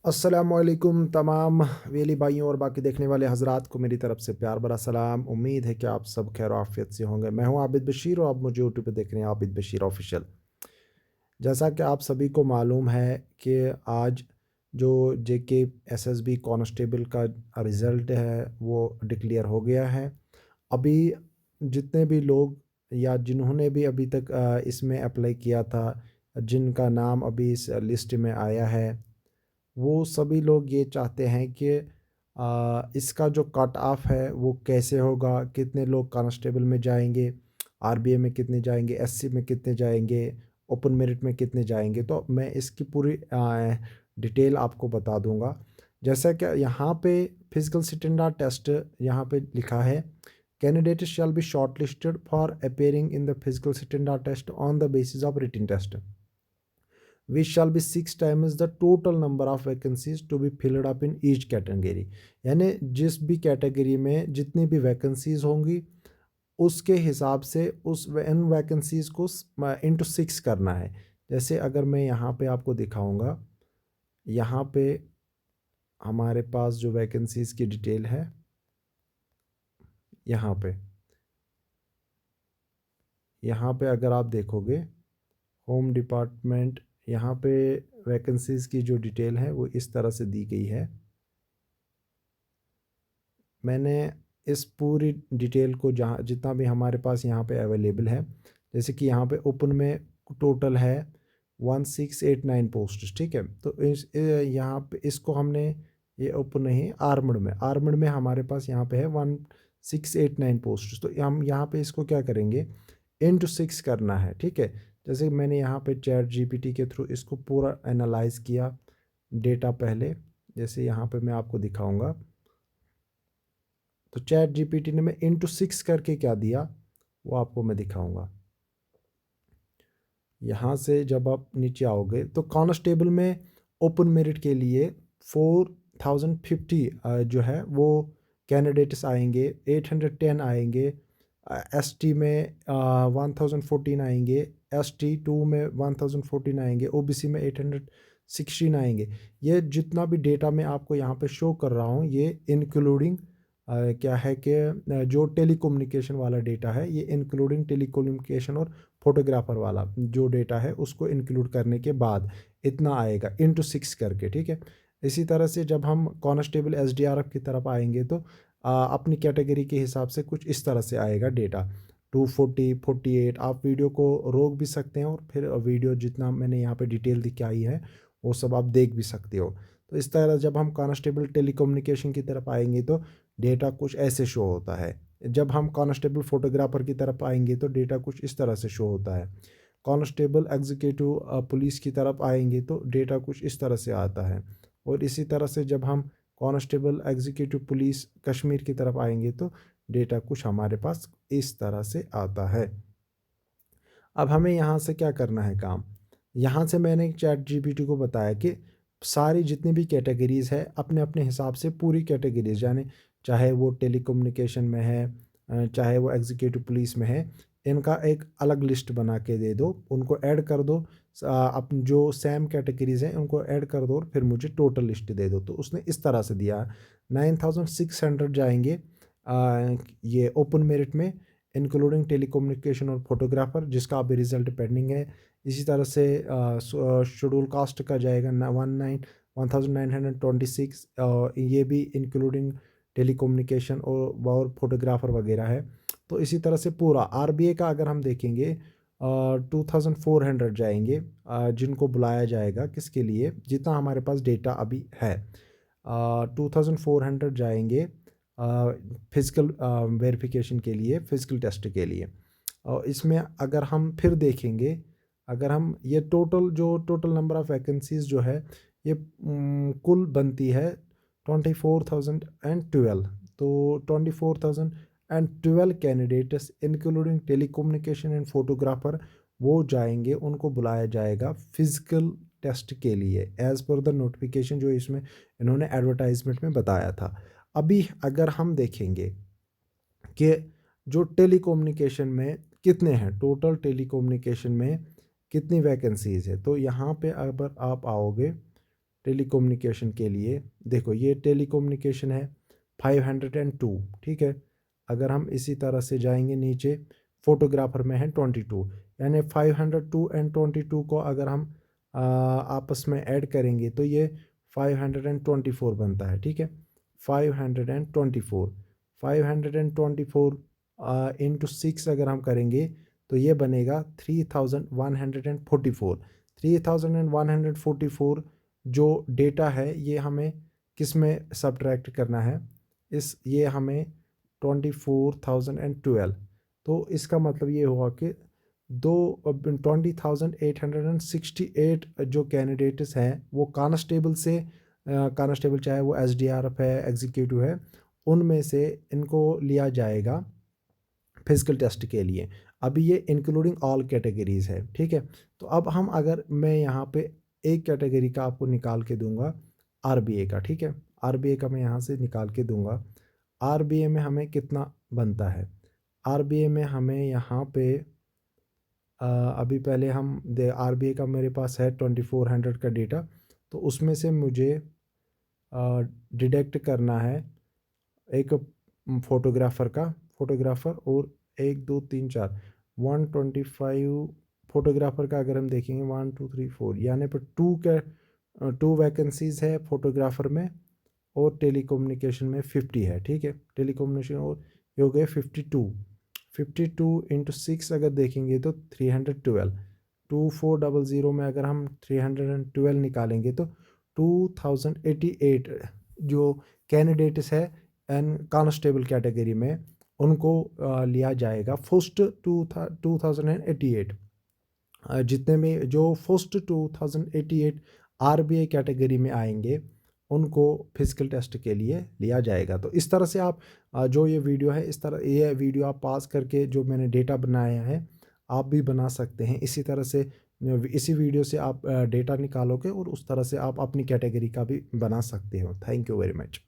अस्सलामुअलैकुम तमाम वेली भाइयों और बाकी देखने वाले हजरात को मेरी तरफ से प्यार भरा सलाम। उम्मीद है कि आप सब खैर आफियत से होंगे। मैं हूं आबिद बशीर और आप मुझे यूट्यूब पे देख रहे हैं आबिद बशीर ऑफिशियल। जैसा कि आप सभी को मालूम है कि आज जो जेके एसएसबी कांस्टेबल का रिज़ल्ट है वो डिक्लेयर हो गया है। अभी जितने भी लोग या जिन्होंने भी अभी तक इसमें अप्लाई किया था, जिनका नाम अभी इस लिस्ट में आया है, वो सभी लोग ये चाहते हैं कि इसका जो कट ऑफ है वो कैसे होगा, कितने लोग कांस्टेबल में जाएंगे, आरबीए में कितने जाएंगे, एससी में कितने जाएंगे, ओपन मेरिट में कितने जाएंगे। तो मैं इसकी पूरी डिटेल आपको बता दूंगा। जैसा कि यहाँ पे फिजिकल स्टैंडर्ड टेस्ट यहाँ पे लिखा है, candidate shall be shortlisted for appearing in the physical standard test on the basis of written test which shall be 6 times the total number of vacancies to be filled up in each category। यानी जिस भी category में जितनी भी vacancies होंगी उसके हिसाब से उस इन वैकेंसीज को इंटू 6 करना है। जैसे अगर मैं यहाँ पे आपको दिखाऊंगा, यहाँ पे हमारे पास जो वैकेंसीज की डिटेल है, यहाँ पे अगर आप देखोगे होम डिपार्टमेंट, यहाँ पे वैकेंसीज की जो डिटेल है वो इस तरह से दी गई है। मैंने इस पूरी डिटेल को जहाँ जितना भी हमारे पास यहाँ पे अवेलेबल है, जैसे कि यहाँ पे ओपन में टोटल है 1689 पोस्ट, ठीक है। तो यहाँ पे इसको हमने, ये ओपन नहीं, आर्मड में हमारे पास यहाँ पे है 1689 पोस्ट। तो हम यहाँ पे इसको क्या करेंगे, इंटू 6 करना है, ठीक है। जैसे मैंने यहाँ पे चैट जीपीटी के थ्रू इसको पूरा एनालाइज किया डेटा पहले, जैसे यहाँ पे मैं आपको दिखाऊंगा। तो चैट जीपीटी ने मैं इंटू 6 करके क्या दिया वो आपको मैं दिखाऊंगा। यहाँ से जब आप नीचे आओगे तो कांस्टेबल में ओपन मेरिट के लिए 4050 जो है वो कैंडिडेट्स आएंगे, 810 आएंगे, एसटी में 1014 आएंगे, एसटी 2 में 1014 आएंगे, ओबीसी में 816 आएंगे। ये जितना भी डेटा मैं आपको यहाँ पे शो कर रहा हूँ ये इंक्लूडिंग क्या है कि जो टेलीकम्युनिकेशन वाला डेटा है, ये इंक्लूडिंग टेलीकम्युनिकेशन और फोटोग्राफर वाला जो डेटा है उसको इंक्लूड करने के बाद इतना आएगा इंटू 6 करके, ठीक है। इसी तरह से जब हम कांस्टेबल एसडीआरएफ की तरफ आएंगे तो अपनी कैटेगरी के हिसाब से कुछ इस तरह से आएगा डेटा 240 48। आप वीडियो को रोक भी सकते हैं और फिर वीडियो जितना मैंने यहाँ पे डिटेल दिखाई है वो सब आप देख भी सकते हो। तो इस तरह जब हम कांस्टेबल टेलीकम्युनिकेशन की तरफ आएंगे तो डेटा कुछ ऐसे शो होता है। जब हम कांस्टेबल फोटोग्राफर की तरफ आएंगे तो डेटा कुछ इस तरह से शो होता है। कांस्टेबल एग्जीक्यूटिव पुलिस की तरफ आएंगे तो डेटा कुछ इस तरह से आता है। और इसी तरह से जब हम कांस्टेबल एग्जीक्यूटिव पुलिस कश्मीर की तरफ आएंगे तो डेटा कुछ हमारे पास इस तरह से आता है। अब हमें यहाँ से क्या करना है काम, यहाँ से मैंने चैट जीपीटी को बताया कि सारी जितनी भी कैटेगरीज है अपने अपने हिसाब से पूरी कैटेगरीज, यानी चाहे वो टेलीकम्युनिकेशन में है, चाहे वो एग्जीक्यूटिव पुलिस में है, इनका एक अलग लिस्ट बना के दे दो, उनको ऐड कर दो। अपन जो सेम कैटेगरीज हैं उनको ऐड कर दो और फिर मुझे टोटल लिस्ट दे दो। तो उसने इस तरह से दिया 9600 जाएंगे ये ओपन मेरिट में, इंक्लूडिंग टेलीकम्युनिकेशन और फोटोग्राफर जिसका अभी रिजल्ट पेंडिंग है। इसी तरह से शेड्यूल कास्ट का जाएगा 1926, ये भी इंक्लूडिंग टेलीकम्युनिकेशन और फोटोग्राफर वगैरह है। तो इसी तरह से पूरा आरबीए का अगर हम देखेंगे 2400 जाएंगे, जिनको बुलाया जाएगा किसके लिए, जितना हमारे पास डेटा अभी है 2400 जाएंगे फिज़िकल वेरिफिकेशन के लिए, फिज़िकल टेस्ट के लिए। और इसमें अगर हम फिर देखेंगे, अगर हम ये टोटल नंबर ऑफ़ वैकेंसीज़ जो है ये कुल बनती है 24,012। तो 24,012 candidates including telecommunication and photographer वो जाएंगे, उनको बुलाया जाएगा फिज़िकल टेस्ट के लिए एज़ पर द नोटिफिकेशन जो इसमें इन्होंने एडवर्टाइजमेंट में बताया था। अभी अगर हम देखेंगे कि जो टेलीकम्युनिकेशन में कितने हैं, टोटल टेलीकम्युनिकेशन में कितनी वैकेंसीज़ है, तो यहाँ पे अगर आप आओगे टेलीकम्युनिकेशन के लिए। देखो ये टेलीकम्युनिकेशन है 502, ठीक है। अगर हम इसी तरह से जाएंगे नीचे, फोटोग्राफर में है 22, यानी 502 एंड 22 को अगर हम आपस में ऐड करेंगे तो ये 524 बनता है, ठीक है। 524 524 इंटू 6 अगर हम करेंगे तो ये बनेगा 3144। 3144 जो डेटा है ये हमें किस में सब्ट्रैक्ट करना है, ये हमें 24,012। तो इसका मतलब ये हुआ कि 20,868 जो कैंडिडेट्स हैं वो कांस्टेबल से, कांस्टेबल चाहे वो एसडीआरएफ है, एग्जीक्यूटिव है, उनमें से इनको लिया जाएगा फिजिकल टेस्ट के लिए। अभी ये इंक्लूडिंग ऑल कैटेगरीज है, ठीक है। तो अब हम अगर मैं यहाँ पे एक कैटेगरी का आपको निकाल के दूंगा, आरबीए का, ठीक है। आरबीए का मैं यहाँ से निकाल के दूंगा। आरबीए में हमें कितना बनता है, आरबीए में हमें यहाँ पे अभी पहले हम आरबीए का मेरे पास है 2400 का डेटा, तो उसमें से मुझे डिडक्ट करना है एक फोटोग्राफ़र और 1 2 3 4 125 फोटोग्राफ़र का अगर हम देखेंगे 1 2 3 4, यानी पर 2 वैकेंसीज़ है फोटोग्राफ़र में, और टेलीकम्युनिकेशन में 50 है, ठीक है। टेलीकम्युनिकेशन और ये हो गए 52 इंटू 6 अगर देखेंगे तो 312। 2400 में अगर हम 312 निकालेंगे तो 2088 जो कैंडिडेट्स है एंड कांस्टेबल कैटेगरी में उनको लिया जाएगा फर्स्ट 2088। जितने में जो फर्स्ट 2088 आरबीआई कैटेगरी में आएंगे उनको फिजिकल टेस्ट के लिए लिया जाएगा। तो इस तरह से आप जो ये वीडियो है, इस तरह ये वीडियो आप पास करके जो मैंने डेटा बनाया है आप भी बना सकते हैं। इसी तरह से इसी वीडियो से आप डेटा निकालोगे और उस तरह से आप अपनी कैटेगरी का भी बना सकते हो। Thank you very much.